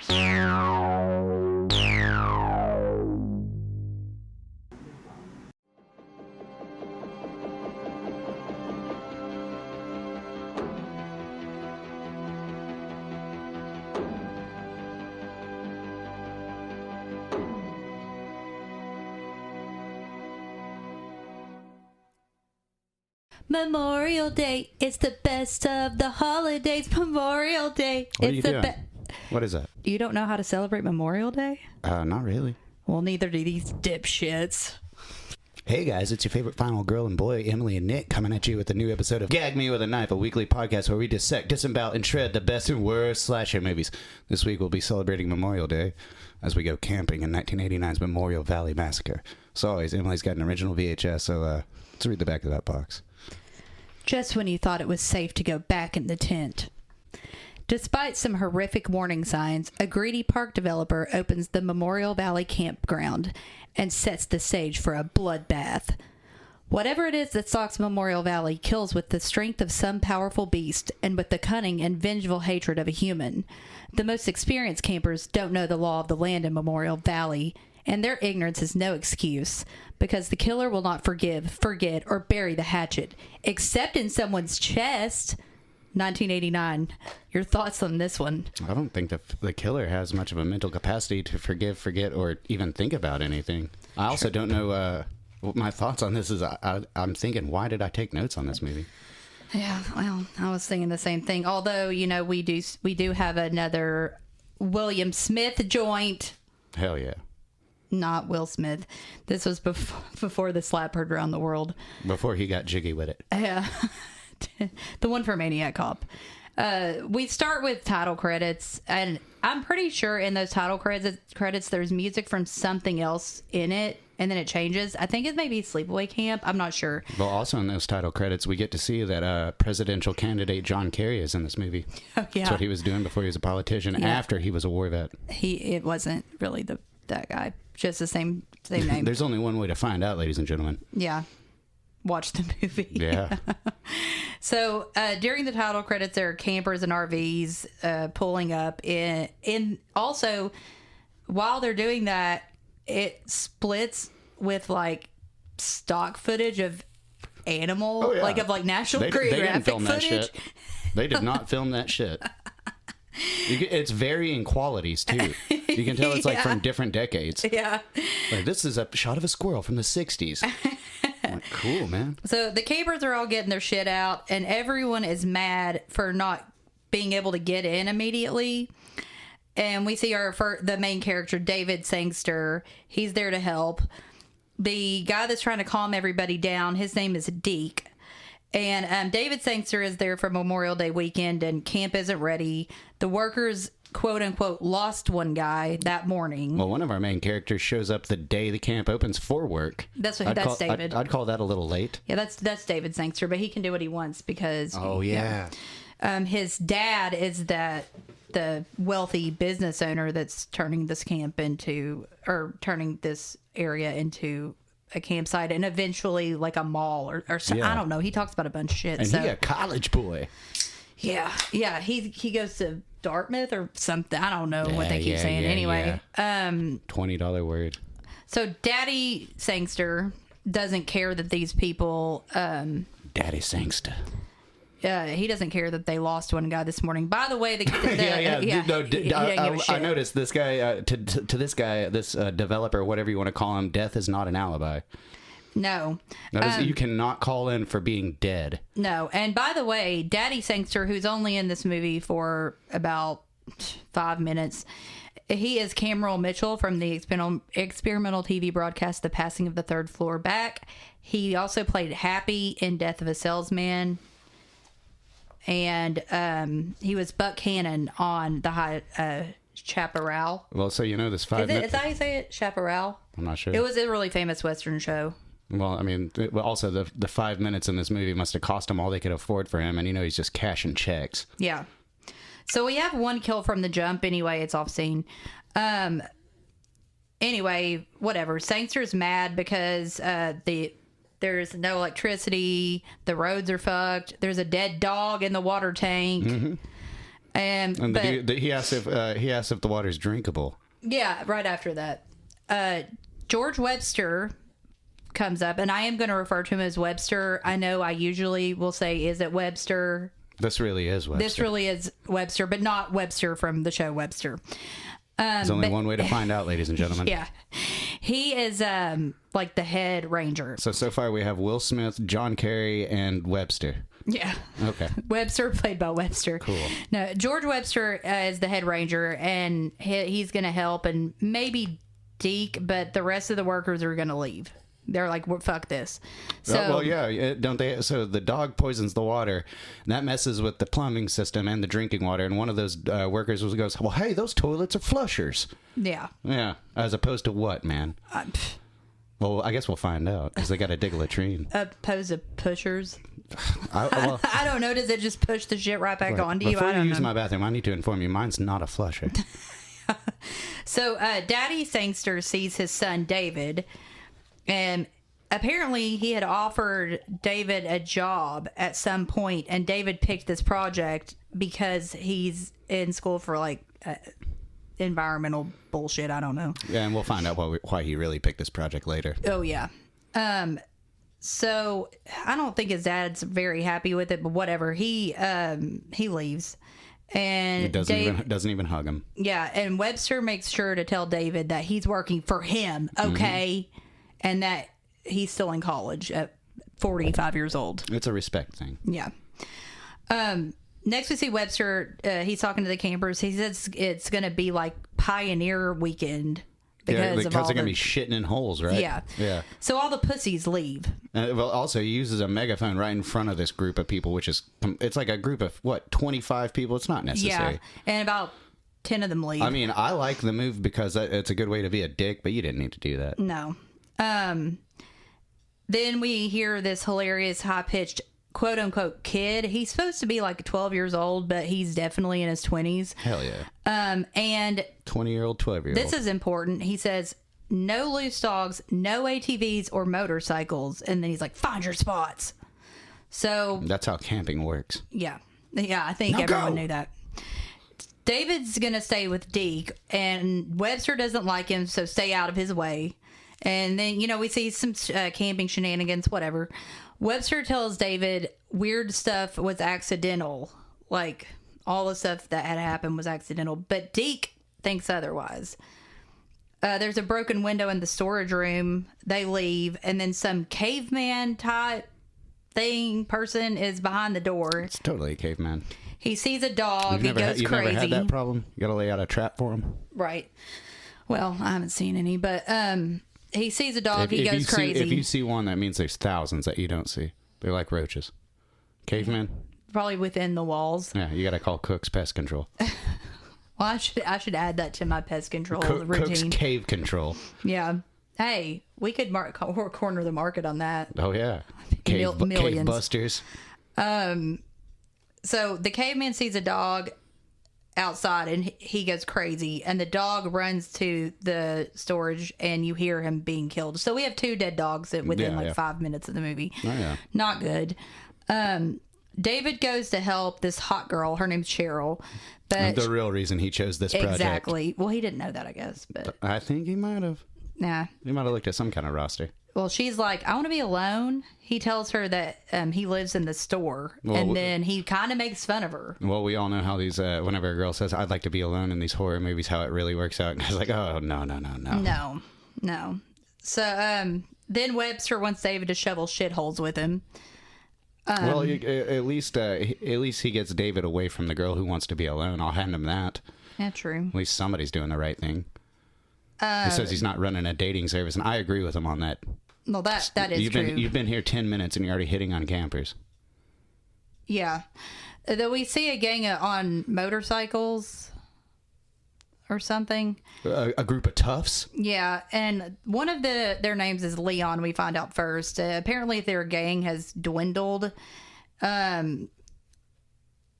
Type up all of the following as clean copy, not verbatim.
Memorial Day, it's the best of the holidays. Memorial Day, What are it's you the doing? What is that? You don't know how to celebrate Memorial Day? Not really. Well, neither do these dipshits. Hey guys, it's your favorite final girl and boy, Emily and Nick, coming at you with a new episode of Gag Me with a Knife, a weekly podcast where we dissect, disembowel, and shred the best and worst slasher movies. This week we'll be celebrating Memorial Day as we go camping in 1989's Memorial Valley Massacre. So always, Emily's got an original VHS, so let's read the back of that box. Just when you thought it was safe to go back in the tent. Despite some horrific warning signs, a greedy park developer opens the Memorial Valley campground and sets the stage for a bloodbath. Whatever it is that stalks Memorial Valley kills with the strength of some powerful beast and with the cunning and vengeful hatred of a human. The most experienced campers don't know the law of the land in Memorial Valley, and their ignorance is no excuse, because the killer will not forgive, forget, or bury the hatchet, except in someone's chest. 1989. Your thoughts on this one? I don't think the killer has much of a mental capacity to forgive, forget, or even think about anything. I also don't know what my thoughts on this is. I'm thinking, why did I take notes on this movie? Yeah, well, I was thinking the same thing. Although, you know, we do have another William Smith joint. Hell yeah. Not Will Smith. This was before the slap heard around the world. Before he got jiggy with it. Yeah. The one for Maniac Cop. We start with title credits, and I'm pretty sure in those title credits there's music from something else in it, and then it changes. I think it's maybe Sleepaway Camp. I'm not sure. Well, also in those title credits, we get to see that presidential candidate John Kerry is in this movie. Oh, yeah. That's what he was doing before he was a politician, after he was a war vet. It wasn't really that guy. Just the same name. There's only one way to find out, ladies and gentlemen. Yeah. Watch the movie. Yeah. So during the title credits, there are campers and RVs pulling up. In also, while they're doing that, it splits with like stock footage of animal, like of like National Geographic they didn't film footage. That shit. They did not film that shit. It's varying qualities too. You can tell it's like from different decades. Yeah. Like, this is a shot of a squirrel from the 60s. Like, cool, man. So the campers are all getting their shit out, and everyone is mad for not being able to get in immediately. And we see the main character, David Sangster. He's there to help. The guy that's trying to calm everybody down, his name is Deke. And David Sangster is there for Memorial Day weekend, and camp isn't ready. The workers, quote unquote, lost one guy that morning. Well, one of our main characters shows up the day the camp opens for work. That's David. I'd call that a little late. Yeah, that's David Sangster, but he can do what he wants because. Oh yeah. His dad is the wealthy business owner that's turning this area into a campsite and eventually like a mall or so. Yeah. I don't know. He talks about a bunch of shit. And he a college boy. Yeah. He goes to Dartmouth or something. I don't know what they keep saying. Anyway, $20 word. So Daddy Sangster doesn't care that these people. Daddy Sangster. He doesn't care that they lost one guy this morning. By the way, I noticed this guy. To this guy, this developer, whatever you want to call him, death is not an alibi. No. You cannot call in for being dead. No. And by the way, Daddy Sangster, who's only in this movie for about 5 minutes, he is Cameron Mitchell from the experimental TV broadcast The Passing of the Third Floor Back. He also played Happy in Death of a Salesman. And he was Buck Hannon on the High Chaparral. Well, so you know this 5 minutes. Is that how you say it? Chaparral? I'm not sure. It was a really famous Western show. Well, I mean, also the 5 minutes in this movie must have cost him all they could afford for him, and he's just cashing checks. Yeah. So we have one kill from the jump. Anyway, it's off scene. Anyway, whatever. Sangster's mad because there's no electricity. The roads are fucked. There's a dead dog in the water tank. Mm-hmm. And he asks if the water's drinkable. Yeah, right after that. George Webster comes up, and I am going to refer to him as Webster. I know I usually will say, is it Webster? This really is Webster. This really is Webster, but not Webster from the show Webster. There's only one way to find out, ladies and gentlemen. Yeah. He is like the head ranger. So far we have Will Smith, John Kerry, and Webster. Yeah. Okay. Webster, played by Webster. Cool. No, George Webster is the head ranger, and he's going to help, and maybe Deke, but the rest of the workers are going to leave. They're like, well, fuck this. So, well, yeah, don't they? So the dog poisons the water, and that messes with the plumbing system and the drinking water. And one of those workers goes, well, hey, those toilets are flushers. Yeah. Yeah. As opposed to what, man? Well, I guess we'll find out, because they got to dig a latrine. Opposed to pushers. Well, I don't know. Does it just push the shit right back onto you? Before I don't you use know. my bathroom, I need to inform you, mine's not a flusher. So Daddy Sangster sees his son David, and apparently he had offered David a job at some point, and David picked this project because he's in school for like environmental bullshit. I don't know. Yeah, and we'll find out why he really picked this project later. Oh yeah. So I don't think his dad's very happy with it, but whatever. He leaves. And He doesn't even hug him. Yeah, and Webster makes sure to tell David that he's working for him, okay? And that he's still in college at 45 years old. It's a respect thing. Yeah. Next we see Webster. He's talking to the campers. He says it's going to be like Pioneer Weekend. Because they're going to be shitting in holes, right? Yeah. Yeah. So all the pussies leave. Well, also, he uses a megaphone right in front of this group of people, which is, it's like a group of, 25 people? It's not necessary. Yeah. And about 10 of them leave. I mean, I like the move because it's a good way to be a dick, but you didn't need to do that. No. Then we hear this hilarious high-pitched quote-unquote kid. He's supposed to be like 12 years old, but he's definitely in his 20s. Hell yeah. And 20-year-old, 12-year-old. this is important. He says, no loose dogs, no ATVs or motorcycles. And then he's like, find your spots. So that's how camping works. Yeah. Yeah, I think everyone knew that. David's going to stay with Deke, and Webster doesn't like him, so stay out of his way. And then, we see some camping shenanigans, whatever. Webster tells David weird stuff was accidental. Like, all the stuff that had happened was accidental. But Deke thinks otherwise. There's a broken window in the storage room. They leave. And then some caveman type person is behind the door. It's totally a caveman. He sees a dog. He goes you've crazy. Never had that problem? You got to lay out a trap for him? Right. Well, I haven't seen any, but he sees a dog. He goes crazy. If you see one, that means there's thousands that you don't see. They're like roaches. Cavemen? Probably within the walls. Yeah, you got to call Cook's Pest Control. Well, I should add that to my pest control routine. Cook's Cave Control. Yeah. Hey, we could corner the market on that. Oh, yeah. Millions. Cave busters. So the caveman sees a dog outside and he goes crazy, and the dog runs to the storage and you hear him being killed. So we have 2 dead dogs within 5 minutes of the movie. Oh, yeah. Not good. David goes to help this hot girl. Her name's Cheryl. But the real reason he chose this project. Exactly. Well, he didn't know that, I guess. But I think he might have. Nah. He might have looked at some kind of roster. Well, she's like, I want to be alone. He tells her that he lives in the store, and then he kind of makes fun of her. Well, we all know how these, whenever a girl says, I'd like to be alone in these horror movies, how it really works out. And I was like, oh, no. No. So then Webster wants David to shovel shitholes with him. Well, at least he gets David away from the girl who wants to be alone. I'll hand him that. Yeah, true. At least somebody's doing the right thing. He says he's not running a dating service, and I agree with him on that. Well, that is true. You've been here 10 minutes, and you're already hitting on campers. Yeah. Though we see a gang on motorcycles or something. A group of toughs? Yeah, and one of their names is Leon, we find out first. Apparently their gang has dwindled. And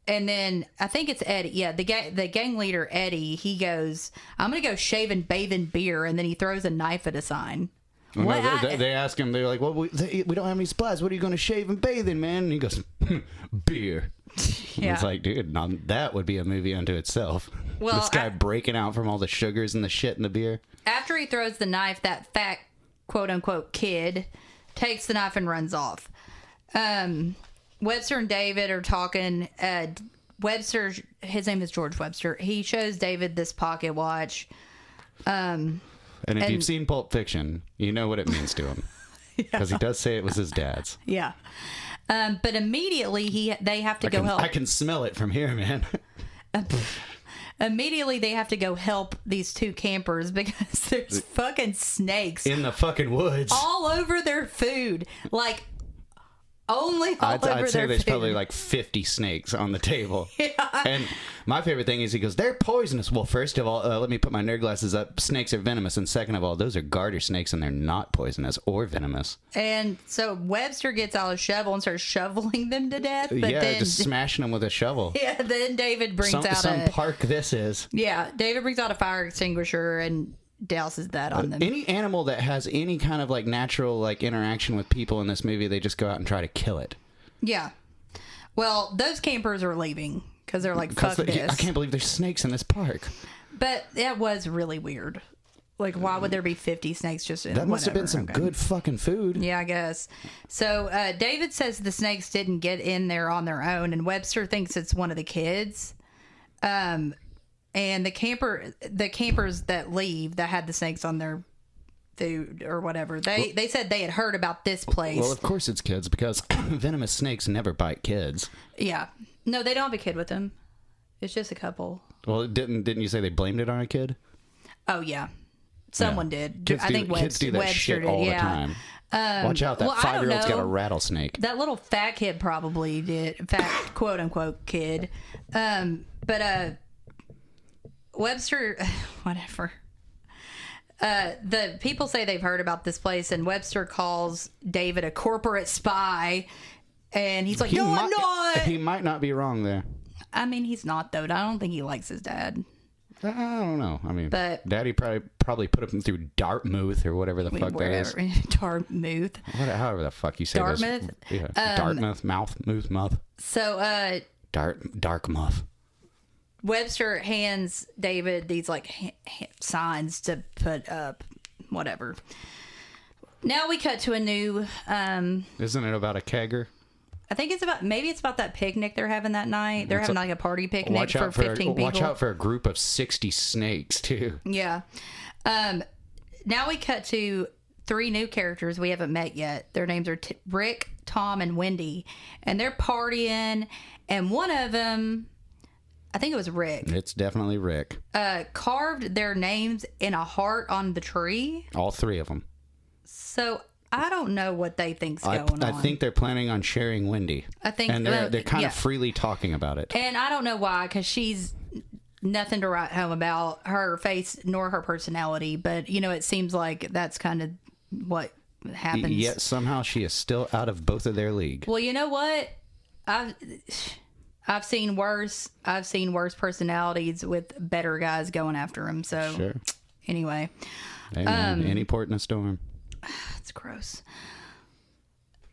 then I think it's Eddie. Yeah, the gang leader, Eddie, he goes, I'm going to go shave and bathe in beer. And then he throws a knife at a sign. What? They ask him, they're like, well, we don't have any supplies. What are you going to shave and bathe in, man? And he goes, beer. Yeah. It's like, dude, that would be a movie unto itself. Well, this guy breaking out from all the sugars and the shit in the beer. After he throws the knife, that fat, quote-unquote, kid takes the knife and runs off. Webster and David are talking. Webster, his name is George Webster. He shows David this pocket watch. And if you've seen Pulp Fiction, you know what it means to him. Because he does say it was his dad's. Yeah. But immediately they have to go help. I can smell it from here, man. Immediately they have to go help these two campers because there's fucking snakes in the fucking woods all over their food. Like, only all over their food. I'd say there's probably like 50 snakes on the table. Yeah. And my favorite thing is he goes, they're poisonous. Well, first of all, let me put my nerd glasses up. Snakes are venomous. And second of all, those are garter snakes and they're not poisonous or venomous. And so Webster gets out a shovel and starts shoveling them to death. But then, just smashing them with a shovel. Yeah, then David brings out some park this is. Yeah, David brings out a fire extinguisher and douses that on them. Any animal that has any kind of like natural like interaction with people in this movie, they just go out and try to kill it. Yeah. Well, those campers are leaving because they're like, fuck this. I can't believe there's snakes in this park. But that was really weird. Like, why would there be 50 snakes just in that must have been some good fucking food. Yeah, I guess. So David says the snakes didn't get in there on their own, and Webster thinks it's one of the kids. And the campers that leave that had the snakes on their food or whatever, they said they had heard about this place. Well, of course it's kids because venomous snakes never bite kids. Yeah. No, they don't have a kid with them. It's just a couple. Well, didn't you say they blamed it on a kid? Oh, yeah. Someone did. Kids I think kids do that Webster shit did, all the time. Watch out, that 5-year-old's got a rattlesnake. That little fat kid probably did. Fat, quote-unquote, kid. But Webster, whatever. The people say they've heard about this place, and Webster calls David a corporate spy, and he's like, "No, I'm not." He might not be wrong there. I mean, he's not though. I don't think he likes his dad. I don't know. I mean, but Daddy probably put him through Dartmouth or whatever the fuck that is. Dartmouth. However the fuck you say Dartmouth. This. Yeah, Dartmouth, mouth. So, Dartmouth. Webster hands David these like signs to put up, whatever. Now we cut to a new. Isn't it about a kegger? I think it's about that picnic they're having that night. They're having like a party picnic for 15 people. Watch out for a group of 60 snakes too. Yeah. Now we cut to 3 new characters we haven't met yet. Their names are Rick, Tom, and Wendy, and they're partying. And one of them, I think it was Rick. It's definitely Rick. Carved their names in a heart on the tree. All 3 of them. So I don't know what they think's going on. I think they're planning on sharing Wendy. I think, and they're kind of freely talking about it. And I don't know why, because she's nothing to write home about, her face nor her personality. But it seems like that's kind of what happens. Yet somehow she is still out of both of their league. Well, you know what? I've seen worse. I've seen worse personalities with better guys going after them. So sure. Anyway, hey man, any port in a storm. It's gross.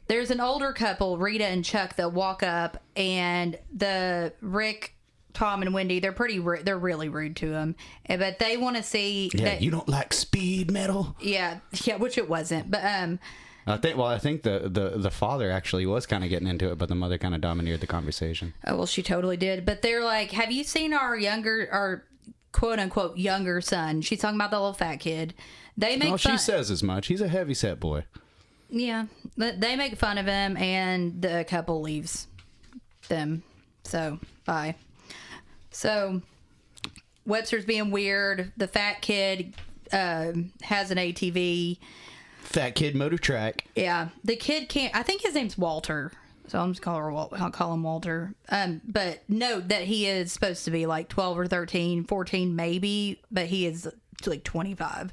There's an older couple, Rita and Chuck, that walk up, and the Rick, Tom, and Wendy, they're really rude to him, but they want to see. Yeah, that, you don't like speed metal. Yeah, which it wasn't, but I think the father actually was kind of getting into it, but the mother kind of domineered the conversation. Oh well, she totally did. But they're like, "Have you seen our quote unquote younger son?" She's talking about the little fat kid. They make fun. She says as much. He's a heavyset boy. Yeah, they make fun of him, and the couple leaves them. So bye. So Webster's being weird. The fat kid has an ATV. Fat kid motor track. Yeah, the kid can't. I think his name's Walter. So I'm just I'll call him Walter. But note that he is supposed to be like 12 or 13, 14 maybe, but he is like 25.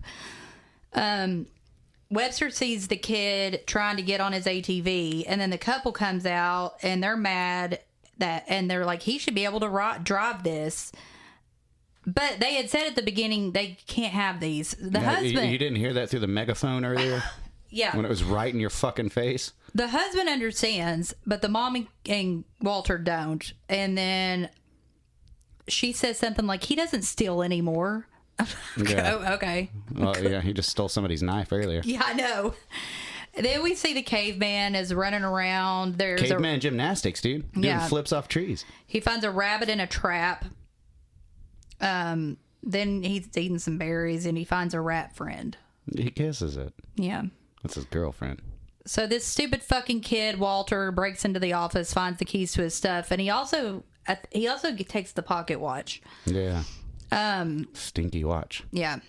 Webster sees the kid trying to get on his ATV, and then the couple comes out and they're mad and they're like, he should be able to drive this. But they had said at the beginning they can't have these. The husband... You didn't hear that through the megaphone earlier? Yeah. When it was right in your fucking face? The husband understands, but the mom and Walter don't. And then she says something like, he doesn't steal anymore. Yeah. Oh, okay. Well, yeah, he just stole somebody's knife earlier. Yeah, I know. Then we see the caveman is running around. There's Caveman gymnastics, dude. Doing flips off trees. He finds a rabbit in a trap. Then he's eating some berries, and he finds a rat friend. He kisses it. Yeah. That's his girlfriend. So this stupid fucking kid, Walter, breaks into the office, finds the keys to his stuff, and he also takes the pocket watch. Yeah. Stinky watch. Yeah.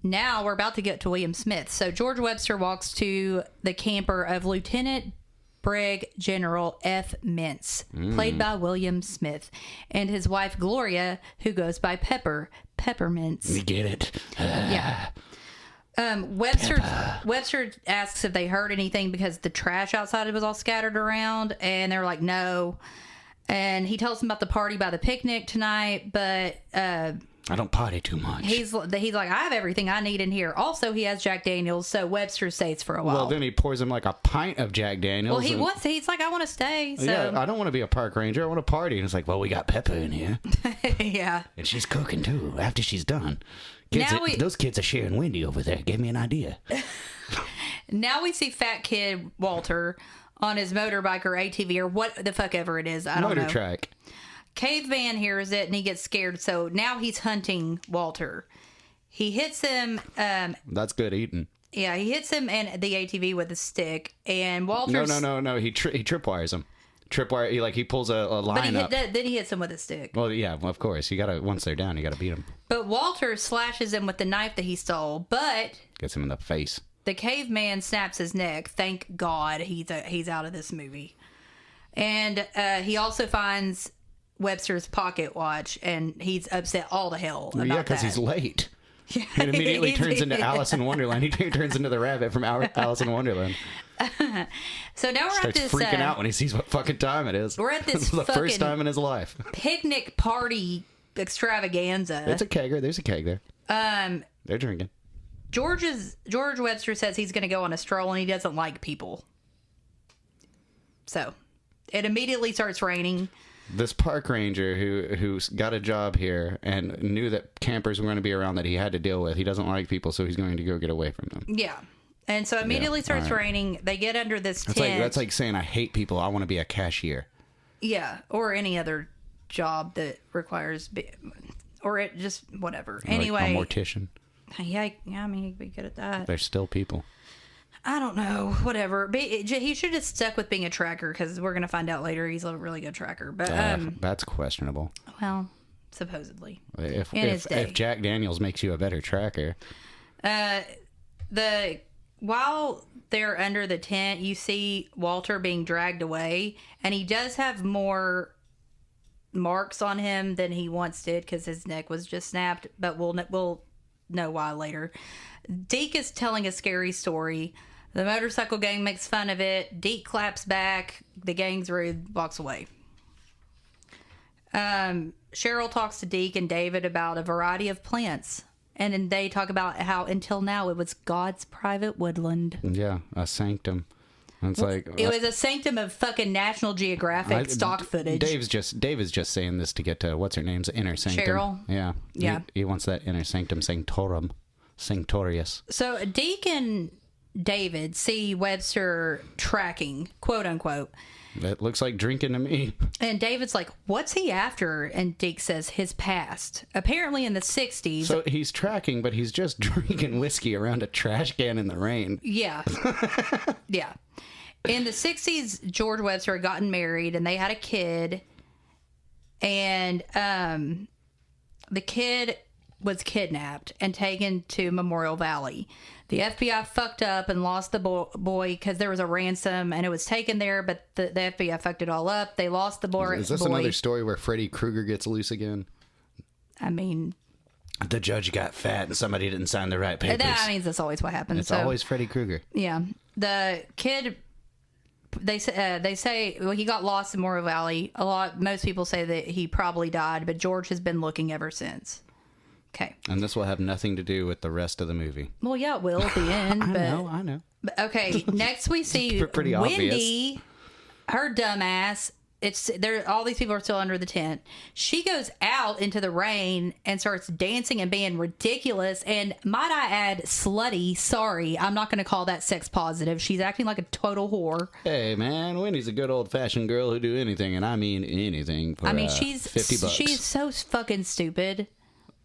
Now we're about to get to William Smith. So George Webster walks to the camper of Lieutenant Brig General F. Mintz, played by William Smith, and his wife Gloria, who goes by Peppermints. You get it? Yeah. Webster asks if they heard anything because the trash outside was all scattered around, and they're like, no. And he tells them about the party by the picnic tonight, but I don't party too much. he's like, I have everything I need in here. Also, he has Jack Daniels, so Webster stays for a while. Well, then he pours him like a pint of Jack Daniels. Well, he's like, I want to stay. So. Yeah, I don't want to be a park ranger. I want to party. And it's like, well, we got Pepper in here. Yeah. And she's cooking too after she's done. Those kids are sharing Wendy over there. Give me an idea. Now we see fat kid Walter on his motorbike or ATV or what the fuck ever it is. I don't know. Motor track. Caveman hears it and he gets scared. So now he's hunting Walter. He hits him. That's good eating. Yeah, he hits him and the ATV with a stick. And Walter. No. He tripwires him. Tripwire. He pulls a line up. Then he hits him with a stick. Well, yeah, of course. Once they're down, you gotta beat them. But Walter slashes him with the knife that he stole. But gets him in the face. The caveman snaps his neck. Thank God he's out of this movie. And he also finds Webster's pocket watch, and he's upset all to hell about that. Yeah, because he's late. Yeah, and immediately turns into Alice in Wonderland. He turns into the rabbit from Alice in Wonderland. So now we're Starts at this... freaking out when he sees what fucking time it is. We're at this the first time in his life. Picnic party extravaganza. It's a kegger. There's a keg there. They're drinking. George Webster says he's going to go on a stroll, and he doesn't like people. So it immediately starts raining. This park ranger who's got a job here and knew that campers were going to be around that he had to deal with. He doesn't like people, so he's going to go get away from them. Yeah. And so immediately starts raining. They get under this tent. That's like saying, I hate people. I want to be a cashier. Yeah. Or any other job that requires... Or it just... Whatever. Anyway. Like a mortician. Yeah, I mean, he'd be good at that. They're still people. I don't know. Whatever. He should have stuck with being a tracker, because we're going to find out later he's a really good tracker. But that's questionable. Well, supposedly. If Jack Daniels makes you a better tracker. While they're under the tent, you see Walter being dragged away, and he does have more marks on him than he once did because his neck was just snapped, but we'll know why later. Deke is telling a scary story. The motorcycle gang makes fun of it. Deke claps back. The gang's rude, walks away. Cheryl talks to Deke and David about a variety of plants. And then they talk about how until now it was God's private woodland. Yeah, a sanctum. It's it was a sanctum of fucking National Geographic stock footage. Dave's just saying this to get to what's her name's inner sanctum. Cheryl. Yeah. He wants that inner sanctum sanctorum, sanctorious. So Deke and David see Webster tracking, quote unquote. That looks like drinking to me. And David's like, what's he after? And Deke says his past. Apparently in the 60s. So he's tracking, but he's just drinking whiskey around a trash can in the rain. Yeah. Yeah. In the 60s, George Webster had gotten married and they had a kid. And the kid was kidnapped and taken to Memorial Valley. The FBI fucked up and lost the boy because there was a ransom and it was taken there, but the FBI fucked it all up. They lost the boy. Is this another story where Freddy Krueger gets loose again? I mean... The judge got fat and somebody didn't sign the right papers. That means that's always what happens. It's always Freddy Krueger. Yeah. The kid... They say well, he got lost in Memorial Valley. Most people say that he probably died, but George has been looking ever since. Okay. And this will have nothing to do with the rest of the movie. Well, yeah, it will at the end. I know. But, okay, next we see Pretty Wendy, her dumbass. It's there. All these people are still under the tent. She goes out into the rain and starts dancing and being ridiculous. And might I add, slutty. Sorry, I'm not going to call that sex positive. She's acting like a total whore. Hey, man, Wendy's a good old-fashioned girl who do anything, and I mean anything for she's $50. She's so fucking stupid.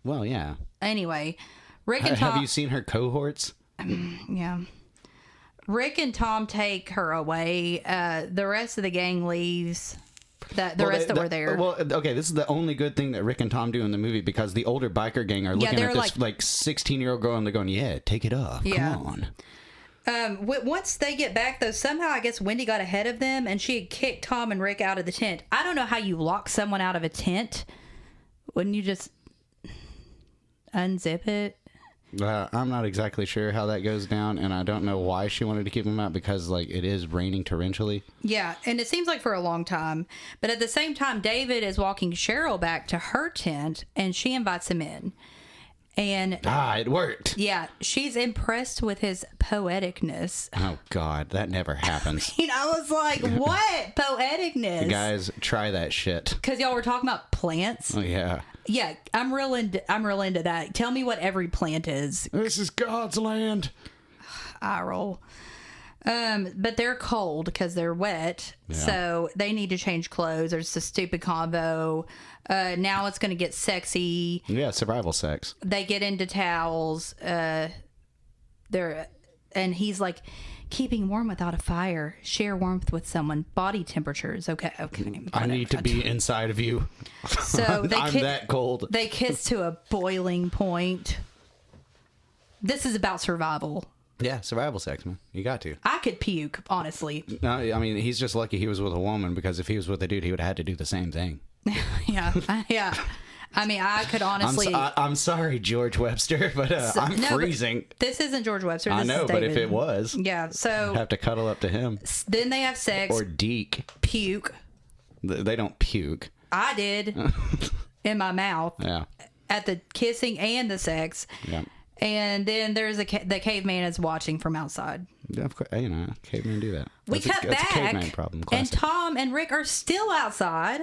Well, yeah. Anyway, Rick and Tom. Have you seen her cohorts? Yeah. Rick and Tom take her away. The rest of the gang leaves. The rest that were there. Well, okay, this is the only good thing that Rick and Tom do in the movie, because the older biker gang are looking at this like 16-year-old girl and they're going, yeah, take it off. Yeah. Come on. Once they get back, though, somehow I guess Wendy got ahead of them and she had kicked Tom and Rick out of the tent. I don't know how you lock someone out of a tent. Wouldn't you just unzip it? I'm not exactly sure how that goes down, and I don't know why she wanted to keep him out, because like it is raining torrentially. Yeah, and it seems like for a long time. But at the same time, David is walking Cheryl back to her tent, and she invites him in. And it worked. Yeah, she's impressed with his poeticness. Oh God, that never happens. I was like, what poeticness? Guys, try that shit. Because y'all were talking about plants. Oh yeah. Yeah, I'm real into that. Tell me what every plant is. This is God's land. I roll. But they're cold because they're wet, so they need to change clothes. There's a stupid combo. Now it's going to get sexy. Yeah, survival sex. They get into towels. And he's like, keeping warm without a fire. Share warmth with someone. Body temperatures. Okay. I need to be inside of you. So I'm that cold. They kiss to a boiling point. This is about survival. Yeah, survival sex, man. You got to. I could puke, honestly. No, I mean, he's just lucky he was with a woman, because if he was with a dude, he would have had to do the same thing. Yeah. I mean, I could honestly... I'm sorry, George Webster, but I'm freezing. This isn't George Webster. This I know, is but David. if it was... Yeah, so... I'd have to cuddle up to him. Then they have sex. Or deke. Puke. They don't puke. I did. In my mouth. Yeah. At the kissing and the sex. Yeah. And then there's the caveman is watching from outside. Yeah, of course, cavemen do that. We cut back, a caveman problem. Classic. And Tom and Rick are still outside,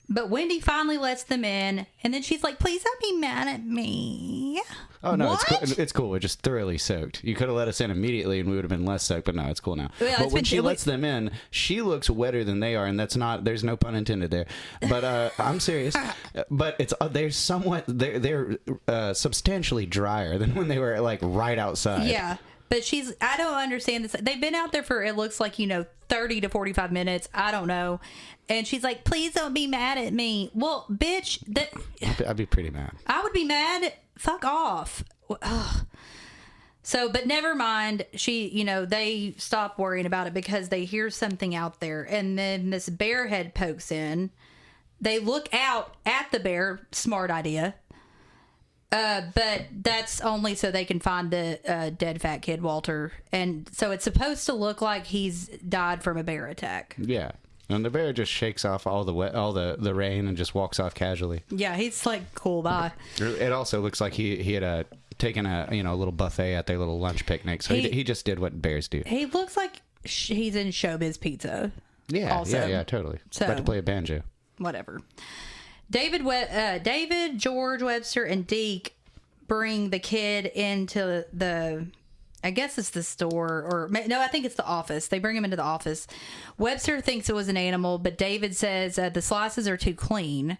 but Wendy finally lets them in, and then she's like, "Please don't be mad at me." Oh no, what? It's cool. We're just thoroughly soaked. You could have let us in immediately, and we would have been less soaked. But no, it's cool now. Yeah, but when she lets them in, she looks wetter than they are, and that's not. There's no pun intended there. But I'm serious. But it's they're substantially drier than when they were like right outside. Yeah. But I don't understand this. They've been out there for, it looks like, 30 to 45 minutes. I don't know. And she's like, please don't be mad at me. Well, bitch. I'd be pretty mad. I would be mad. Fuck off. Ugh. So, but never mind. They stop worrying about it because they hear something out there. And then this bear head pokes in. They look out at the bear. Smart idea. But that's only so they can find the dead fat kid, Walter. And so it's supposed to look like he's died from a bear attack. Yeah. And the bear just shakes off all the rain and just walks off casually. Yeah, he's like, cool, bye. It also looks like he had taken a little buffet at their little lunch picnic. So he just did what bears do. He looks like he's in Showbiz Pizza. Yeah, also. yeah, totally. So, about to play a banjo. Whatever. David, George Webster, and Deke bring the kid into I guess it's the store, or no, I think it's the office. They bring him into the office. Webster thinks it was an animal, but David says the slices are too clean.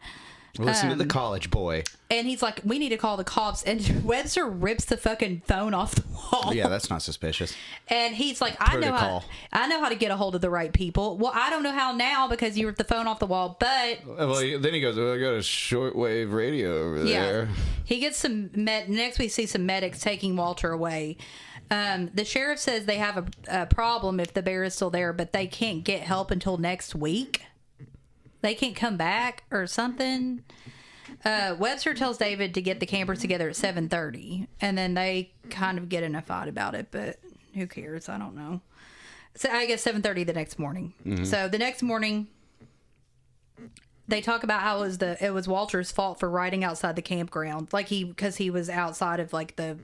Listen to the college boy. And he's like, we need to call the cops. And Webster rips the fucking phone off the wall. Yeah, that's not suspicious. And he's like, I know how to get a hold of the right people. Well, I don't know how now because you ripped the phone off the wall, but... Well, then he goes, well, I got a shortwave radio over there. He gets some... Next we see some medics taking Walter away. The sheriff says they have a problem if the bear is still there, but they can't get help until next week. They can't come back or something. Webster tells David to get the campers together at 7:30, and then they kind of get in a fight about it, but who cares? I don't know. So I guess 7:30 the next morning. Mm-hmm. So the next morning, they talk about how it was Walter's fault for riding outside the campground, like because he was outside of like the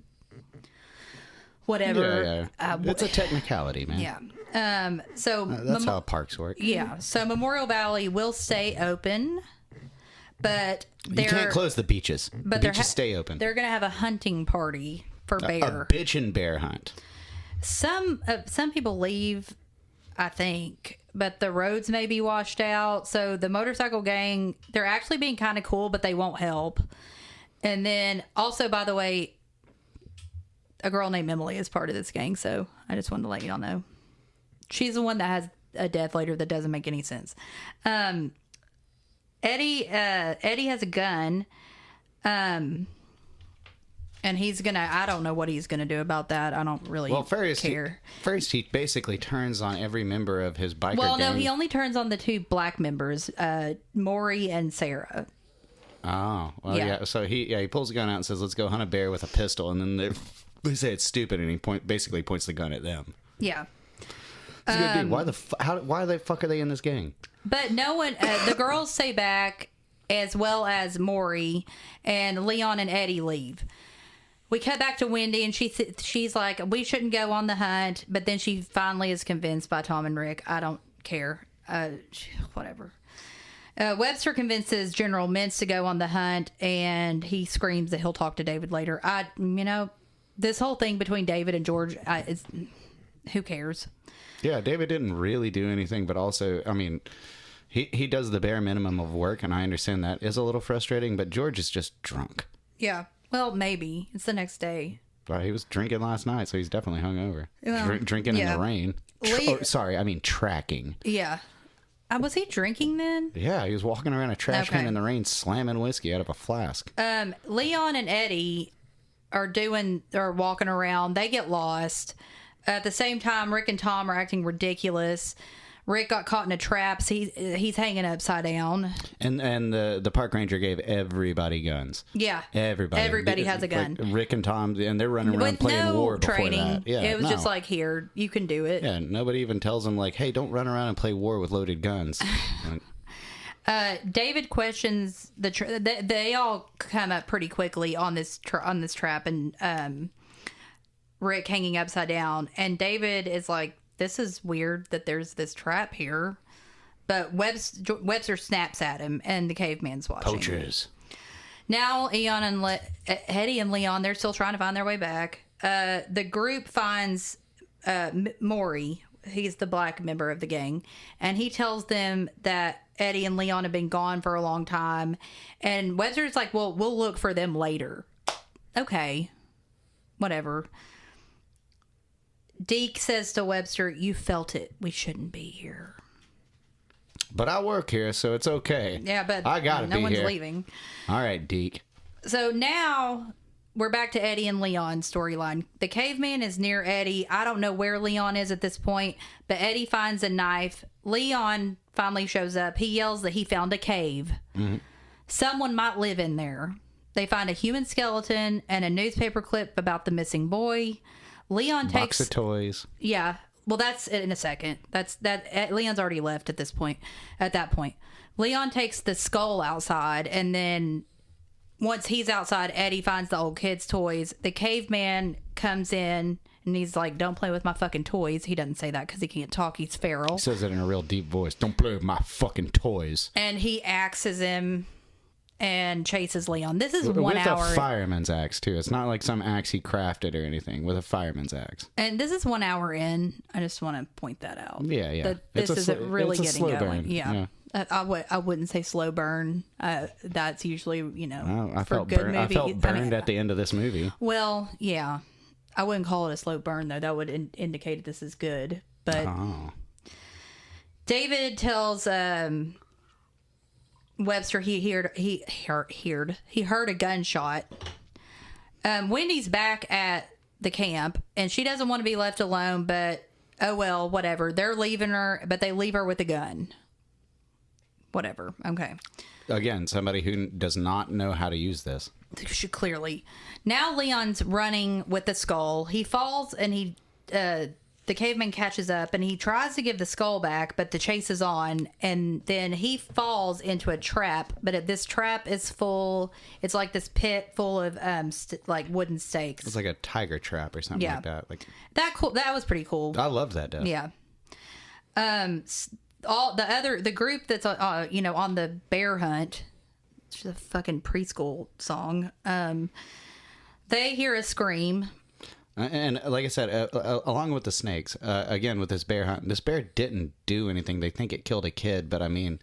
whatever. Yeah. It's a technicality, man. Yeah. So that's how parks work. Yeah. So Memorial Valley will stay open, but you can't close the beaches. But the beaches stay open. They're gonna have a hunting party for bear. A bitch and bear hunt. Some people leave, I think, but the roads may be washed out. So the motorcycle gang, they're actually being kind of cool, but they won't help. And then also, by the way, a girl named Emily is part of this gang. So I just wanted to let you all know. She's the one that has a death later that doesn't make any sense. Eddie has a gun. And he's gonna, I don't know what he's gonna do about that. I don't really care. First, he basically turns on every member of his biker gang. Well, no, he only turns on the two black members, Maury and Sarah. Oh, well, yeah. So he pulls a gun out and says, "Let's go hunt a bear with a pistol." And then they say it's stupid, and he basically points the gun at them. Yeah. It's a good dude. Why the fuck are they in this gang? But no one, the girls stay back, as well as Maury, and Leon and Eddie leave. We cut back to Wendy, and she's like, we shouldn't go on the hunt. But then she finally is convinced by Tom and Rick. I don't care. Whatever. Webster convinces General Mintz to go on the hunt, and he screams that he'll talk to David later. This whole thing between David and George, who cares? Yeah, David didn't really do anything, but also, I mean, he does the bare minimum of work, and I understand that is a little frustrating, but George is just drunk. Yeah. Well, maybe. It's the next day. But he was drinking last night, so he's definitely hungover. Well, drinking in the rain. Tracking. Yeah. Was he drinking then? Yeah, he was walking around a trash can in the rain, slamming whiskey out of a flask. Leon and Eddie are walking around. They get lost. At the same time, Rick and Tom are acting ridiculous. Rick got caught in a trap, so he's hanging upside down. And the park ranger gave everybody guns. Yeah. Everybody has a gun. Like Rick and Tom, and they're running around playing war before training. That. Yeah, it was just like, here, you can do it. Yeah, nobody even tells them, like, hey, don't run around and play war with loaded guns. David questions they all come up pretty quickly on this trap, and Rick hanging upside down, and David is like, this is weird that there's this trap here. But Webster snaps at him, and the caveman's watching. Poachers. Now, Eddie and Leon, they're still trying to find their way back. The group finds Maury. He's the black member of the gang. And he tells them that Eddie and Leon have been gone for a long time. And Webster's like, well, we'll look for them later. Okay. Whatever. Deke says to Webster, you felt it. We shouldn't be here. But I work here, so it's okay. Yeah, but I gotta no be one's here. leaving. All right, Deke. So now we're back to Eddie and Leon's storyline. The caveman is near Eddie. I don't know where Leon is at this point, but Eddie finds a knife. Leon finally shows up. He yells that he found a cave. Mm-hmm. Someone might live in there. They find a human skeleton and a newspaper clip about the missing boy. Leon takes box of toys. Yeah. Well, that's in a second. Leon's already left at that point. Leon takes the skull outside, and then once he's outside, Eddie finds the old kid's toys. The caveman comes in, and he's like, don't play with my fucking toys. He doesn't say that because he can't talk. He's feral. He says it in a real deep voice. Don't play with my fucking toys. And he axes him and chases Leon. This is 1 hour. With a fireman's axe, too. It's not like some axe he crafted or anything. With a fireman's axe. And this is 1 hour in. I just want to point that out. Yeah. That this isn't really getting going. Burn. Yeah. I wouldn't say slow burn. That's usually, I for felt good burned. I felt burned at the end of this movie. Well, yeah. I wouldn't call it a slow burn, though. That would indicate this is good. But David tells Webster he heard a gunshot. Wendy's back at the camp, and she doesn't want to be left alone, but oh well, whatever. They're leaving her, but they leave her with a gun. Whatever. Okay. Again, somebody who does not know how to use this. Clearly. Now Leon's running with the skull. He falls, and he the caveman catches up and he tries to give the skull back, but the chase is on, and then he falls into a trap. But this trap is full. It's like this pit full of like wooden stakes. It's like a tiger trap or something like that. Like that was pretty cool. I love that death. Yeah. The group that's on the bear hunt, which is a fucking preschool song. They hear a scream. And like I said, along with the snakes, again with this bear hunt, this bear didn't do anything. They think it killed a kid, but I mean,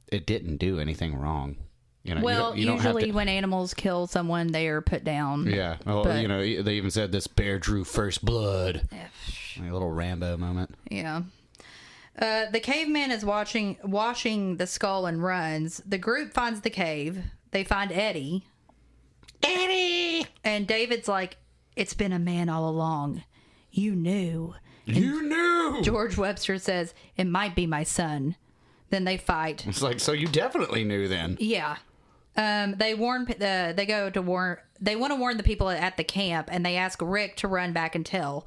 it didn't do anything wrong. You know, well, you don't usually have to... when animals kill someone, they are put down. Yeah. Well, but... you know, they even said this bear drew first blood. Like a little Rambo moment. Yeah. The caveman is washing the skull and runs. The group finds the cave. They find Eddie. And David's like, "It's been a man all along. You knew." You knew. George Webster says, "It might be my son." Then they fight. It's like, so you definitely knew then. Yeah. They want to warn the people at the camp, and they ask Rick to run back and tell.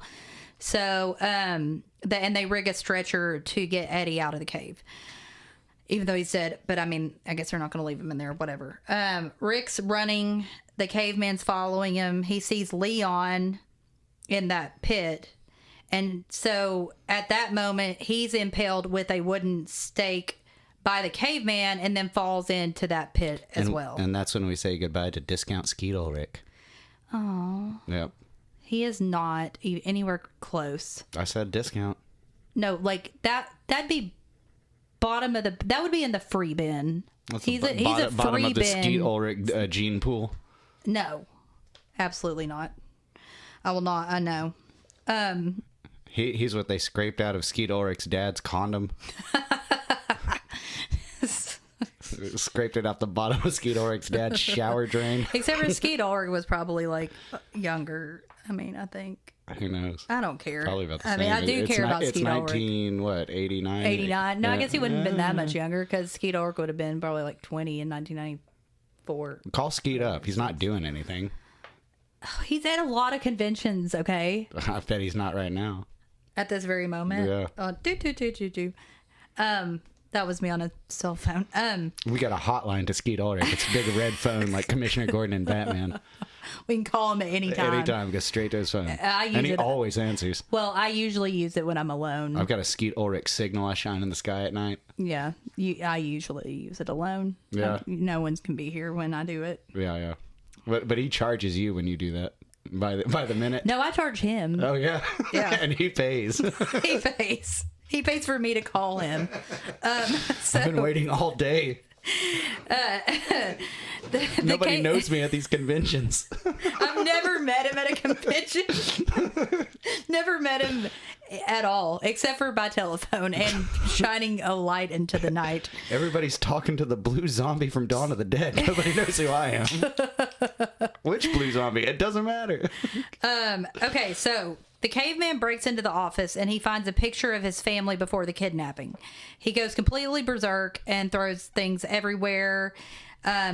So, and they rig a stretcher to get Eddie out of the cave. Even though he's dead, but I mean, I guess they're not going to leave him in there, whatever. Rick's running. The caveman's following him. He sees Leon in that pit. And so at that moment, he's impaled with a wooden stake by the caveman and then falls into that pit as well. And that's when we say goodbye to Discount Skeetle Rick. Oh. Yep. He is not anywhere close. I said discount. No, like that'd be bottom of that would be in the free bin. He's a free bottom of the bin. Skeet Ulrich gene pool. No, absolutely not. I will not. I know. He's what they scraped out of Skeet Ulrich's dad's condom. Scraped it off the bottom of Skeet Ulrich's dad's shower drain. Except for Skeet Ulrich was probably like younger. I mean, I think. Who knows? I don't care. Probably about the same. I mean, I do care about Skeet Ulrich. It's 89? 89. No, I guess he wouldn't have been that much younger because Skeet Ulrich would have been probably like 20 in 1994. Call Skeet up. He's not doing anything. He's at a lot of conventions, okay? I bet he's not right now. At this very moment? Yeah. That was me on a cell phone. We got a hotline to Skeet Ulrich. It's a big red phone like Commissioner Gordon and Batman. We can call him at any time. Anytime, goes straight to his phone. And he always answers. Well, I usually use it when I'm alone. I've got a Skeet Ulrich signal I shine in the sky at night. Yeah, I usually use it alone. Yeah. No one can be here when I do it. Yeah. But he charges you when you do that by the minute. No, I charge him. Oh, yeah? Yeah. And he pays. He pays. He pays for me to call him. I've been waiting all day. Nobody knows me at these conventions. I've never met him at a convention. Never met him at all, except for by telephone and shining a light into the night. Everybody's talking to the blue zombie from Dawn of the Dead. Nobody knows who I am. Which blue zombie? It doesn't matter. Okay, so the caveman breaks into the office and he finds a picture of his family before the kidnapping. He goes completely berserk and throws things everywhere.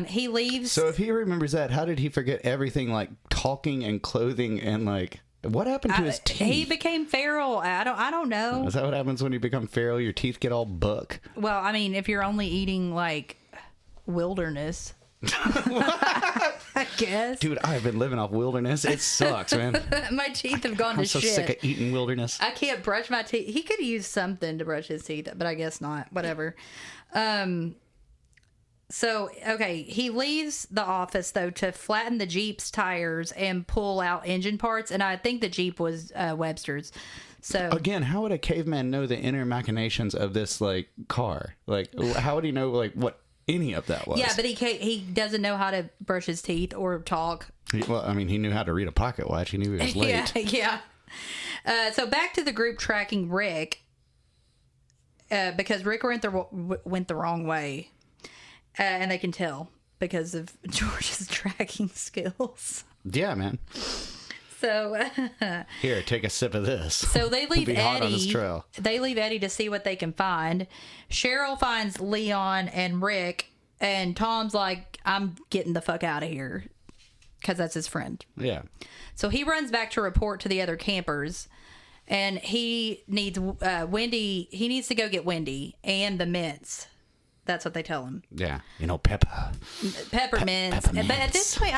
He leaves. So if he remembers that, how did he forget everything like talking and clothing and like what happened to his teeth? He became feral. I don't know. Is that what happens when you become feral? Your teeth get all buck? Well, I mean, if you're only eating like wilderness. I guess. Dude, I've been living off wilderness. It sucks, man. My teeth have gone to shit. I'm so sick of eating wilderness. I can't brush my teeth. He could use something to brush his teeth, but I guess not. Whatever. So, okay, he leaves the office, though, to flatten the Jeep's tires and pull out engine parts, and I think the Jeep was Webster's. So again, how would a caveman know the inner machinations of this, like, car? Like, how would he know, like, what any of that was? Yeah, but he doesn't know how to brush his teeth or talk. Well, I mean, he knew how to read a pocket watch. He knew he was late. Yeah. So back to the group tracking Rick, because Rick went the wrong way. And they can tell because of George's tracking skills. Yeah, man. So here, take a sip of this. So they leave Eddie. Hot on this trail. They leave Eddie to see what they can find. Cheryl finds Leon and Rick, and Tom's like, "I'm getting the fuck out of here," because that's his friend. Yeah. So he runs back to report to the other campers. And he needs Wendy. He needs to go get Wendy and the mints. That's what they tell him. Yeah. Peppermints. But at this point,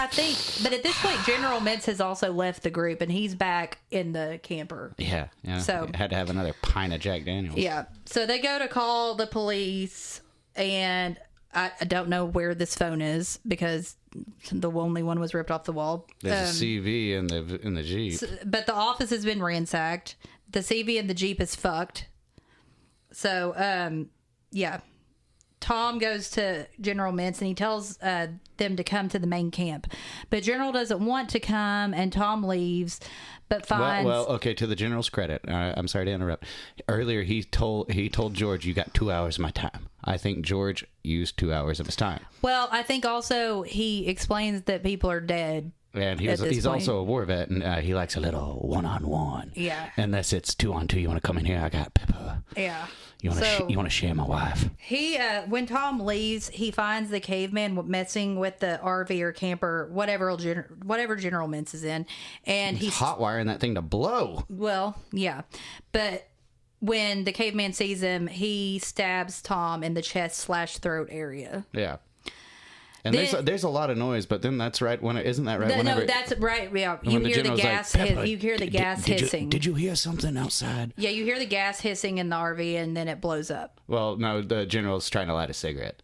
General Mintz has also left the group, and he's back in the camper. Yeah. So had to have another pint of Jack Daniels. Yeah. So they go to call the police, and I don't know where this phone is because the only one was ripped off the wall. There's a CV in the Jeep. But the office has been ransacked. The CV in the Jeep is fucked. So, yeah. Tom goes to General Mintz and he tells them to come to the main camp. But General doesn't want to come, and Tom leaves, but finds... Well, okay, to the General's credit, I'm sorry to interrupt. Earlier, he told George, you got 2 hours of my time. I think George used 2 hours of his time. Well, I think also he explains that people are dead. And he's also a war vet, and he likes a little one-on-one. Yeah. Unless it's 2-on-2, you want to come in here, I got pepper. Yeah. You want to share my wife? He when Tom leaves, he finds the caveman messing with the RV or camper, whatever General Mintz is in, and he's hot wiring that thing to blow. Well, yeah, but when the caveman sees him, he stabs Tom in the chest/throat area. Yeah. And there's a lot of noise, but then that's right when isn't that right? No, that's right. Yeah, you hear the gas. You hear the gas hissing. Did you hear something outside? Yeah, you hear the gas hissing in the RV, and then it blows up. Well, no, the general's trying to light a cigarette.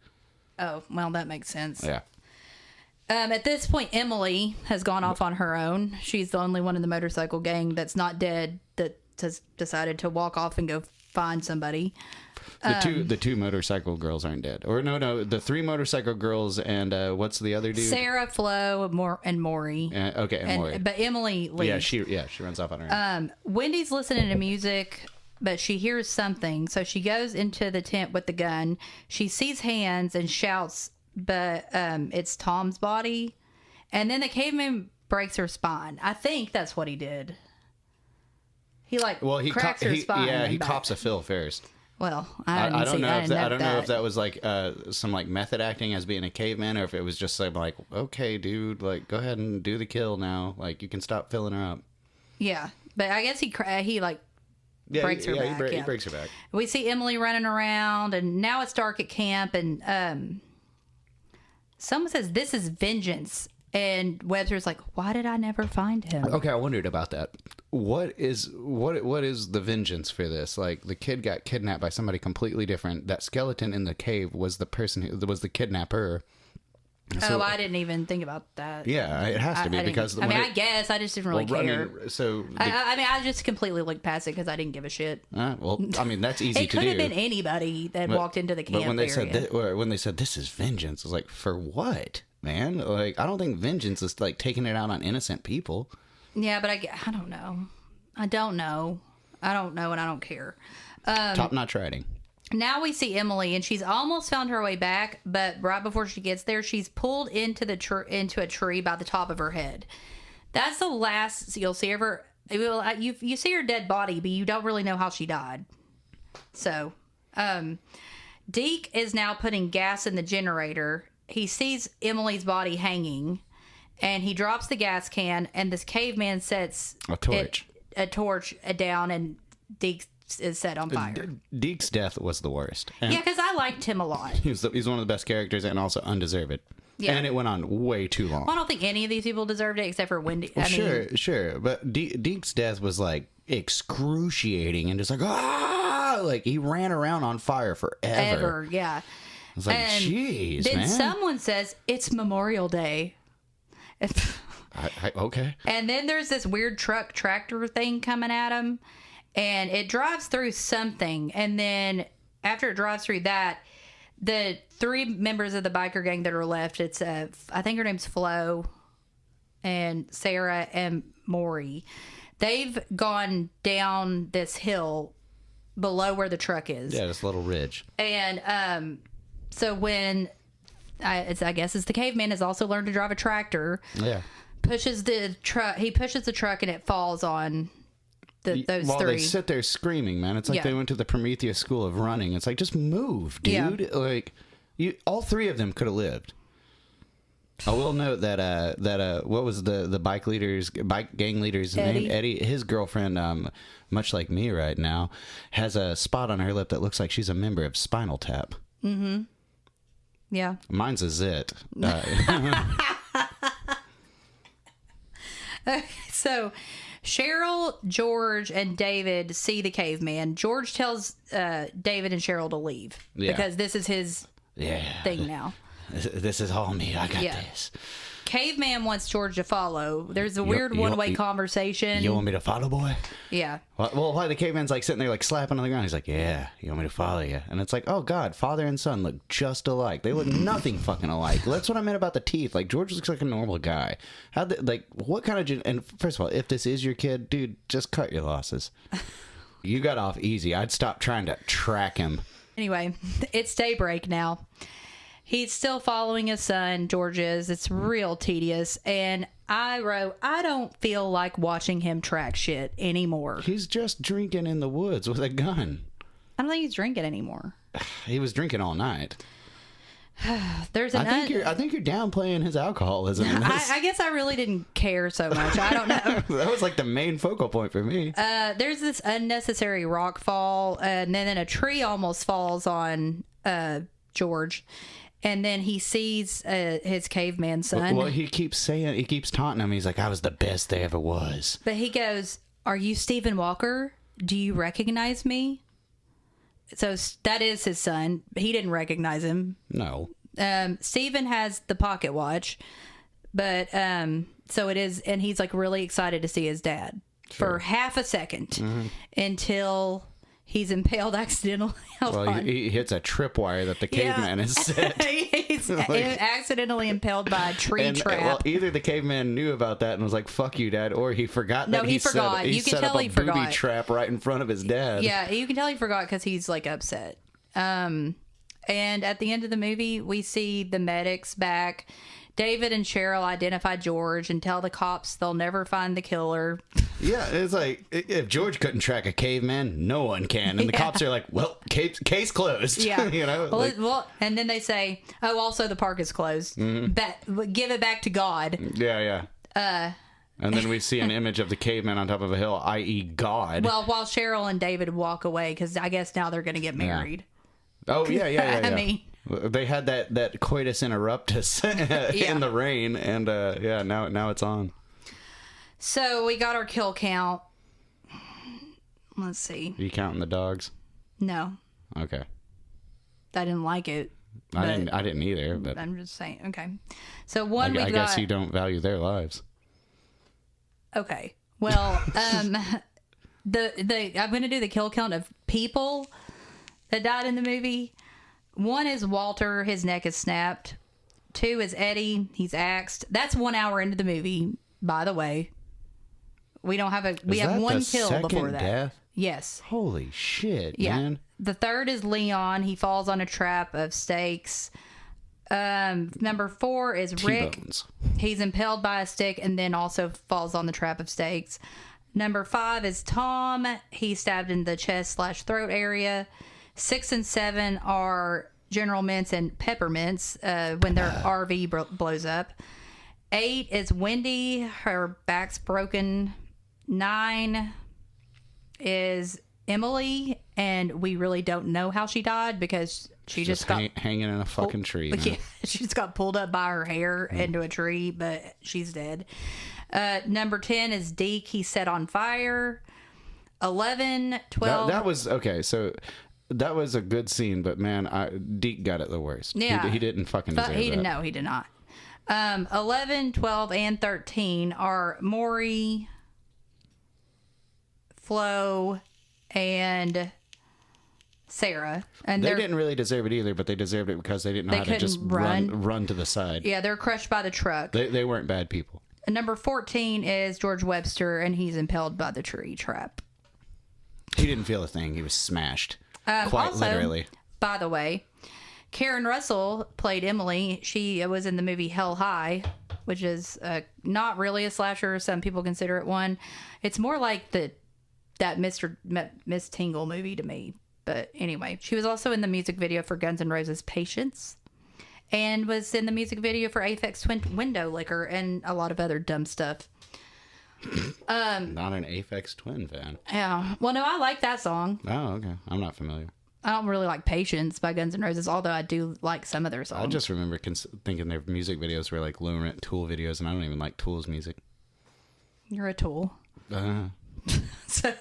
Oh, well, that makes sense. Yeah. At this point, Emily has gone off on her own. She's the only one in the motorcycle gang that's not dead that has decided to walk off and go find somebody. The two motorcycle girls aren't dead. Or no, the 3 motorcycle girls and what's the other dude? Sarah, Flo, and Maury. Okay, and Maury. But Emily leaves. Yeah, she runs off on her own. Wendy's listening to music, but she hears something, so she goes into the tent with the gun. She sees hands and shouts, but it's Tom's body. And then the caveman breaks her spine. I think that's what he did. He cracks her spine. Yeah, he cops a Phil first. Well, I don't know if that was like some like method acting as being a caveman, or if it was just like, okay, dude, like go ahead and do the kill now. Like you can stop filling her up. Yeah, but I guess he breaks her back. He breaks her back. We see Emily running around, and now it's dark at camp, and someone says this is vengeance. And Webster's like, why did I never find him? Okay, I wondered about that. What is the vengeance for this? Like, the kid got kidnapped by somebody completely different. That skeleton in the cave was the person who was the kidnapper. So, I didn't even think about that. Yeah, it has to be because... I guess I just didn't really care. I I just completely looked past it because I didn't give a shit. That's easy to do. It could have been anybody that walked into the camp area. But when they said, this is vengeance, I was like, for what? Man, like I don't think vengeance is like taking it out on innocent people. Yeah, but I don't know. I don't know, and I don't care. Top-notch writing. Now we see Emily, and she's almost found her way back, but right before she gets there, she's pulled into into a tree by the top of her head. That's the last you'll see of her. You see her dead body, but you don't really know how she died. So, Deke is now putting gas in the generator. He sees Emily's body hanging, and he drops the gas can, and this caveman sets a torch down, and Deke is set on fire. Deke's death was the worst. Yeah, because I liked him a lot. He's one of the best characters and also undeserved. Yeah. And it went on way too long. Well, I don't think any of these people deserved it except for Wendy. Sure. But Deke's death was like excruciating and just like, like he ran around on fire forever. Yeah. I was like, jeez, man. Then someone says, it's Memorial Day. Okay. And then there's this weird tractor thing coming at him, and it drives through something. And then after it drives through that, the 3 members of the biker gang that are left, it's I think her name's Flo and Sarah and Maury. They've gone down this hill below where the truck is. Yeah, this little ridge. And so when I guess it's the caveman has also learned to drive a tractor. Yeah. Pushes the truck. He pushes the truck and it falls on those 3. While they sit there screaming, man. It's like they went to the Prometheus school of running. It's like, just move, dude. Yeah. Like, all 3 of them could have lived. I will note that what was the bike gang leader's name? Eddie. His girlfriend, much like me right now, has a spot on her lip that looks like she's a member of Spinal Tap. Mm-hmm. Yeah. Mine's a zit. So Cheryl, George, and David see the caveman. George tells David and Cheryl to leave because this is his thing now. This is all me. I got this. Caveman wants George to follow. There's a weird one-way conversation. You want me to follow, boy? Yeah. Well, why the caveman's like sitting there like slapping on the ground. He's like, yeah, you want me to follow you? And it's like, oh God, father and son look just alike. They look nothing fucking alike. That's what I meant about the teeth. Like George looks like a normal guy. What kind of, and first of all, if this is your kid, dude, just cut your losses. You got off easy. I'd stop trying to track him. Anyway, it's daybreak now. He's still following his son, George is. It's real tedious. And I wrote, I don't feel like watching him track shit anymore. He's just drinking in the woods with a gun. I don't think he's drinking anymore. He was drinking all night. I think you're downplaying his alcoholism in this. I guess I really didn't care so much. I don't know. That was like the main focal point for me. There's this unnecessary rock fall, and then a tree almost falls on George. And then he sees his caveman son. Well, he keeps taunting him. He's like, I was the best there ever was. But he goes, are you Stephen Walker? Do you recognize me? So that is his son. He didn't recognize him. No. Stephen has the pocket watch. But so it is. And he's like really excited to see his dad for half a second until he's impaled accidentally. He hits a tripwire that the caveman has set. He's accidentally impaled by a tree trap. Well, either the caveman knew about that and was like, fuck you, Dad, or he forgot that he forgot. He set up a booby trap right in front of his dad. Yeah, you can tell he forgot because he's like upset. And at the end of the movie, we see the medics back. David and Cheryl identify George and tell the cops they'll never find the killer. Yeah, it's like, if George couldn't track a caveman, no one can. And the cops are like, well, case closed. Yeah. You know? Well, and then they say, oh, also the park is closed. Give it back to God. Yeah. And then we see an image of the caveman on top of a hill, i.e. God. Well, while Cheryl and David walk away, because I guess now they're going to get married. Yeah. Oh, yeah. I mean... They had that coitus interruptus in the rain, and now it's on. So we got our kill count. Let's see. Are you counting the dogs? No. Okay. I didn't like it. I didn't either. But I'm just saying. Okay. So I guess you don't value their lives. Okay. Well, I'm going to do the kill count of people that died in the movie. 1 is Walter, his neck is snapped. 2 is Eddie, he's axed. That's 1 hour into the movie, by the way. We don't have we have one kill before that. Death? Yes. Holy shit, man. The 3rd is Leon, he falls on a trap of stakes. Number 4 is Rick. T-bones. He's impaled by a stick and then also falls on the trap of stakes. Number 5 is Tom. He's stabbed in the chest/throat area. 6 and 7 are General Mints and Peppermints when their RV blows up. 8 is Wendy. Her back's broken. 9 is Emily, and we really don't know how she died because she just got hanging in a fucking tree. Yeah, she just got pulled up by her hair into a tree, but she's dead. Number 10 is Deke. He's set on fire. 11, 12. That was okay. So. That was a good scene, but man, Deke got it the worst. Yeah. He didn't fucking deserve that. No, he did not. 11, 12, and 13 are Maury, Flo, and Sarah. And they didn't really deserve it either, but they deserved it because they didn't know how to just run to the side. Yeah, they're crushed by the truck. They weren't bad people. Number 14 is George Webster, and he's impaled by the tree trap. He didn't feel a thing. He was smashed. Quite also, literally. By the way, Karen Russell played Emily. She was in the movie Hell High, which is not really a slasher. Some people consider it one. It's more like that Miss Tingle movie to me. But anyway, she was also in the music video for Guns N' Roses' Patience. and was in the music video for Aphex Twin Window Liquor and a lot of other dumb stuff. Not an Aphex Twin fan. Yeah. Well, no, I like that song. Oh, okay. I'm not familiar. I don't really like Patience by Guns N' Roses, although I do like some of their songs. I just remember thinking their music videos were like low rent Tool videos, and I don't even like Tool's music. You're a tool. So,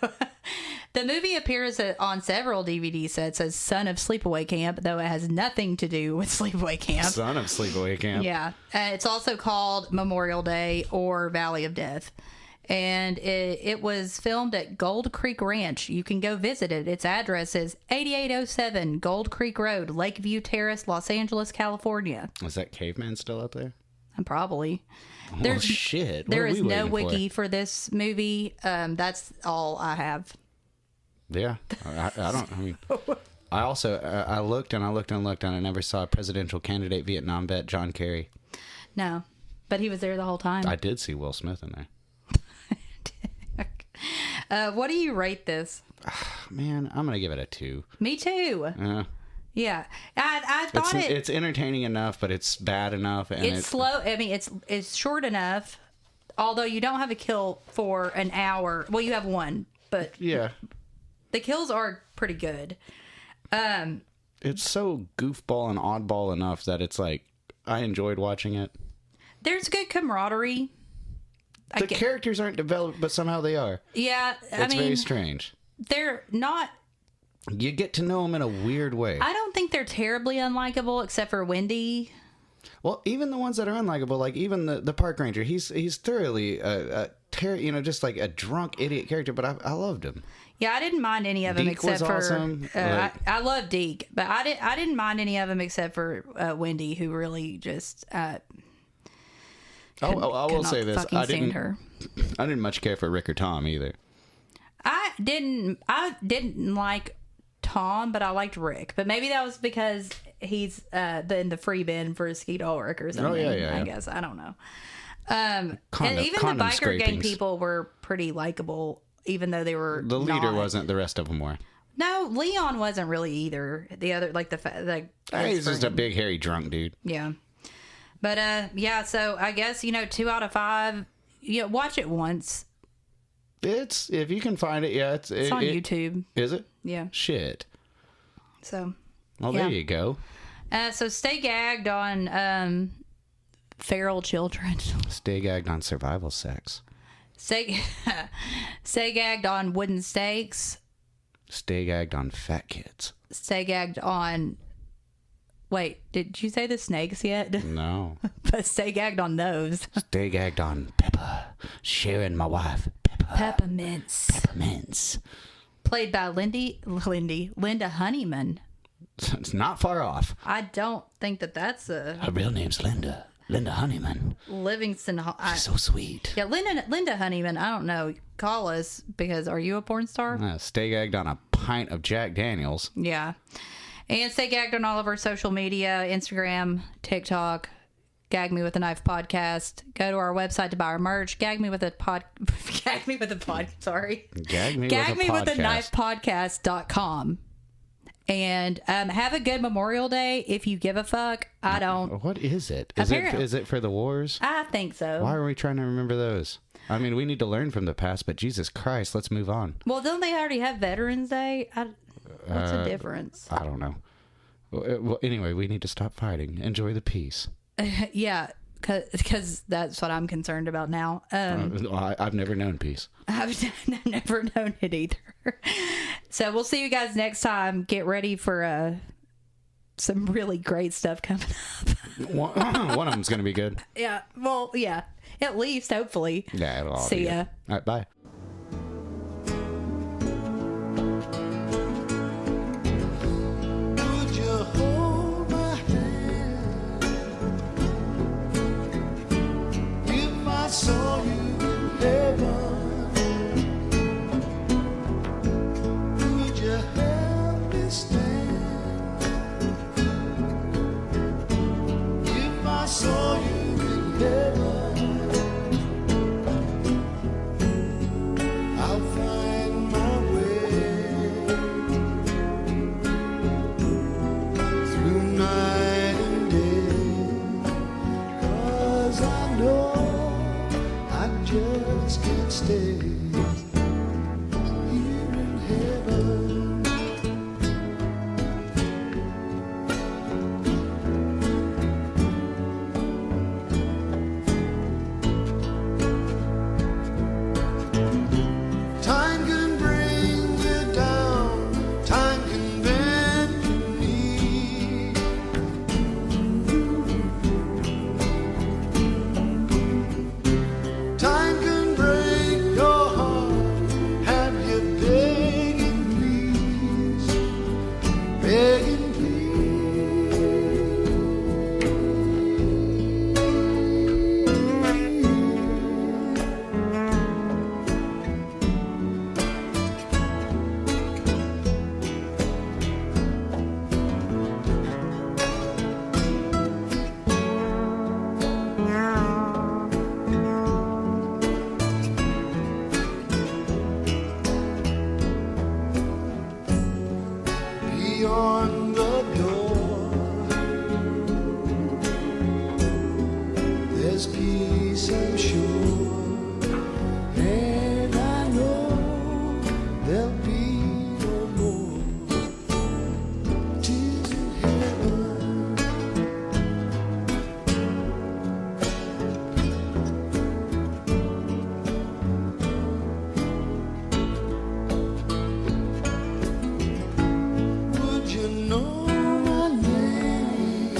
the movie appears on several DVD sets as Son of Sleepaway Camp, though it has nothing to do with Sleepaway Camp. Son of Sleepaway Camp. Yeah. It's also called Memorial Day or Valley of Death. And it was filmed at Gold Creek Ranch. You can go visit it. Its address is 8807 Gold Creek Road, Lakeview Terrace, Los Angeles, California. Is that caveman still up there? Probably. Oh, shit. There is no wiki for this movie. That's all I have. Yeah. I also, I looked and I looked and looked and I never saw presidential candidate Vietnam vet John Kerry. No. But he was there the whole time. I did see Will Smith in there. What do you rate this? Man, I'm going to give it a 2. Me too. Yeah. I thought it's entertaining enough, but it's bad enough. And it's slow. I mean, it's short enough, although you don't have a kill for an hour. Well, you have one, but yeah, the kills are pretty good. It's so goofball and oddball enough that it's like, I enjoyed watching it. There's good camaraderie. The characters aren't developed, but somehow they are. Yeah. It's very strange. They're not. You get to know them in a weird way. I don't think they're terribly unlikable, except for Wendy. Well, even the ones that are unlikable, like even the park ranger, he's thoroughly just like a drunk idiot character, but I loved him. Yeah, I didn't mind any of them Deke except was for awesome. I love Deke, but I didn't mind any of them except for Wendy, who really just. I will say this: I stand her. didn't much care for Rick or Tom either. I didn't like Tom, but I liked Rick. But maybe that was because he's in the free bin for a skeet work or something. Oh, yeah. I guess. I don't know. And even the biker gang people were pretty likable, even though they were the leader not. Wasn't. The rest of them were. No, Leon wasn't really either. The other, like he's just a big hairy drunk dude. Yeah. But yeah, so I guess 2 out of 5. Watch it once. It's if you can find it. Yeah, it's on YouTube. Is it? Yeah. Shit. So. Well, there you go. So stay gagged on feral children. Stay gagged on survival sex. Stay gagged on wooden stakes. Stay gagged on fat kids. Stay gagged on. Wait, did you say the snakes yet? No. But stay gagged on those. Stay gagged on Pepper. Sharon, my wife. Peppermints. Played by Linda Honeyman. It's not far off. I don't think that's a... Her real name's Linda. Linda Honeyman. Livingston... She's so sweet. Yeah, Linda Honeyman, I don't know. Call us, because are you a porn star? Stay gagged on a pint of Jack Daniels. Yeah. And stay gagged on all of our social media, Instagram, TikTok, Gag Me With a Knife podcast. Go to our website to buy our merch. Gag Me With a Knife podcast.com. And have a good Memorial Day if you give a fuck. I don't. What is it? Is it for the wars? I think so. Why are we trying to remember those? I mean, we need to learn from the past, but Jesus Christ, let's move on. Well, don't they already have Veterans Day? What's the difference? I don't know. Well, anyway, we need to stop fighting. Enjoy the peace. Yeah, because that's what I'm concerned about now. I've never known peace. I've never known it either. So we'll see you guys next time. Get ready for some really great stuff coming up. One of them's going to be good. Yeah, well, yeah. At least, hopefully. Yeah, it'll all see ya. All right, bye. Saw you in heaven. Would you help me stand? If I saw you in heaven, I'll find my way through night and day. 'cause I know I just can't stay here in heaven. Time can bring you down, time can bend your knee. Time can break your heart, have you begging please, begging beyond the door. There's peace, I'm sure, and I know there'll be no more tears in heaven. Would you know my name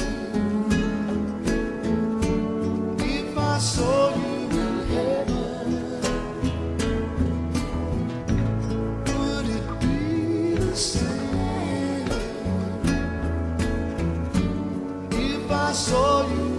if I saw you in heaven? Would it be the same if I saw you